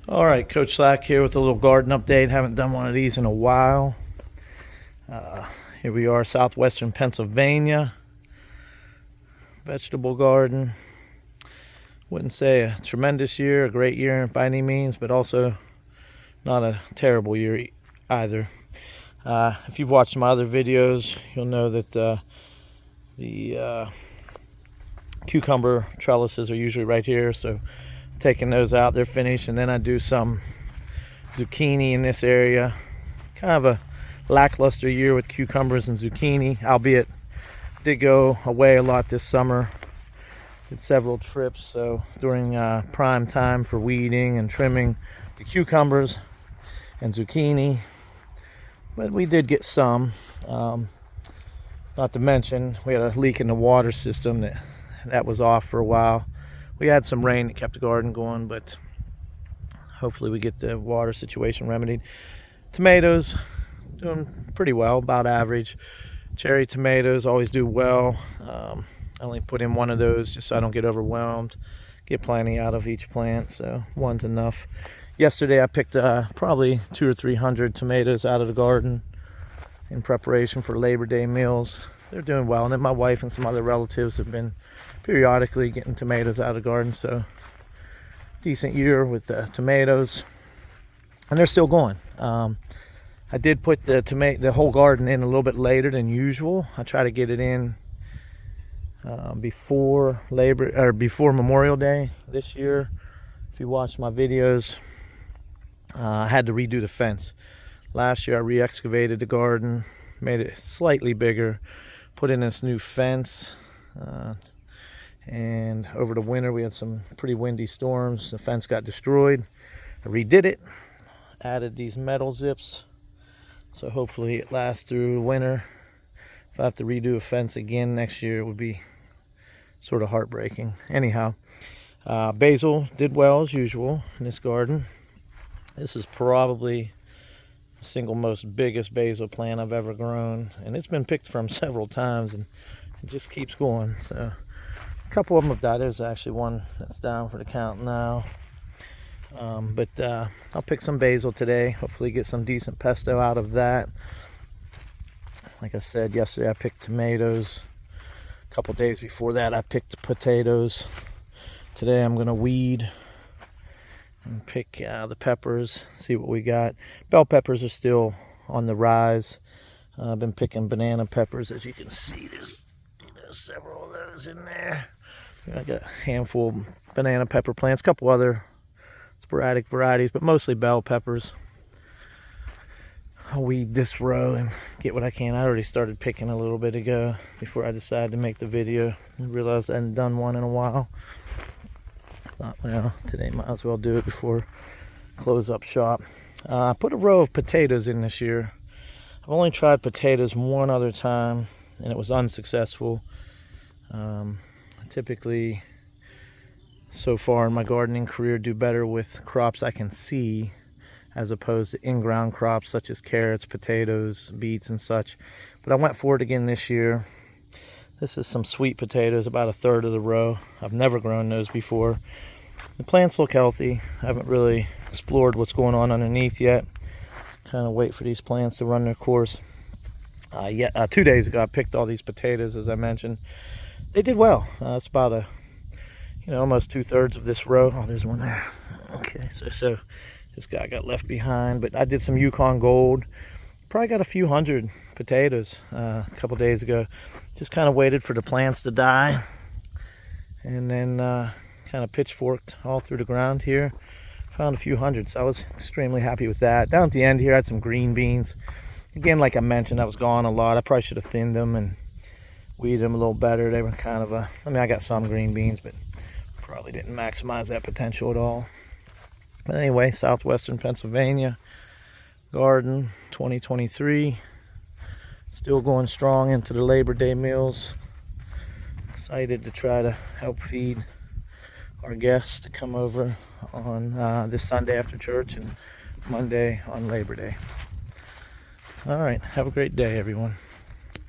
All right, Coach Slack here with a little garden update. Haven't done one of these in a while. Here we are, southwestern Pennsylvania. Vegetable garden. Wouldn't say a tremendous year, a great year by any means, but also not a terrible year either. If you've watched my other videos, you'll know that the cucumber trellises are usually right here, so taking those out, they're finished, and then I do some zucchini in this area. Kind of a lackluster year with cucumbers and zucchini, albeit did go away a lot this summer. Did several trips, so during prime time for weeding and trimming the cucumbers and zucchini, but we did get some. Not to mention we had a leak in the water system that was off for a while. We had some rain that kept the garden going, but hopefully we get the water situation remedied. Tomatoes doing pretty well, about average. Cherry tomatoes always do well. I only put in one of those just so I don't get overwhelmed. Get plenty out of each plant, so one's enough. Yesterday I picked probably 200 or 300 tomatoes out of the garden in preparation for Labor Day meals. They're doing well, and then my wife and some other relatives have been periodically getting tomatoes out of the garden, so decent year with the tomatoes, and they're still going. I did put the whole garden in a little bit later than usual. I try to get it in before Memorial Day this year. If you watched my videos, I had to redo the fence. Last year I re-excavated the garden, made it slightly bigger, put in this new fence, and over the winter we had some pretty windy storms. The fence got destroyed. I redid it, added these metal zips, so hopefully it lasts through winter. If I have to redo a fence again next year, it would be sort of heartbreaking. Anyhow, basil did well as usual in this garden. This is probably the single most biggest basil plant I've ever grown, and it's been picked from several times, and it just keeps going. So a couple of them have died. There's actually one that's down for the count now. But I'll pick some basil today. Hopefully get some decent pesto out of that. Like I said, yesterday I picked tomatoes. A couple days before that I picked potatoes. Today I'm going to weed and pick the peppers, see what we got. Bell peppers are still on the rise. I've been picking banana peppers, as you can see. There's several of those in there. I got a handful of banana pepper plants, a couple other sporadic varieties, but mostly bell peppers. I'll weed this row and get what I can. I already started picking a little bit ago before I decided to make the video. I realized I hadn't done one in a while. Thought, well, today might as well do it before close up shop. I put a row of potatoes in this year. I've only tried potatoes one other time, and it was unsuccessful. Typically, so far in my gardening career, do better with crops I can see as opposed to in-ground crops such as carrots, potatoes, beets, and such. But I went for it again this year. This is some sweet potatoes, about a third of the row. I've never grown those before. The plants look healthy. I haven't really explored what's going on underneath yet. Kind of wait for these plants to run their course. 2 days ago I picked all these potatoes, as I mentioned. They did well. It's about almost 2/3 of this row. Oh, there's one there. Okay, so this guy got left behind, but I did some Yukon Gold. Probably got a few hundred potatoes a couple days ago. Just kind of waited for the plants to die, and then kind of pitchforked all through the ground here. Found a few hundred, so I was extremely happy with that. Down at the end here I had some green beans. Again, like I mentioned, I was gone a lot. I probably should have thinned them and weeded them a little better. They were kind of I got some green beans, but probably didn't maximize that potential at all. But anyway, southwestern Pennsylvania garden 2023, still going strong into the Labor Day meals. Excited to try to help feed our guests to come over on this Sunday after church and Monday on Labor Day. All right, have a great day, everyone.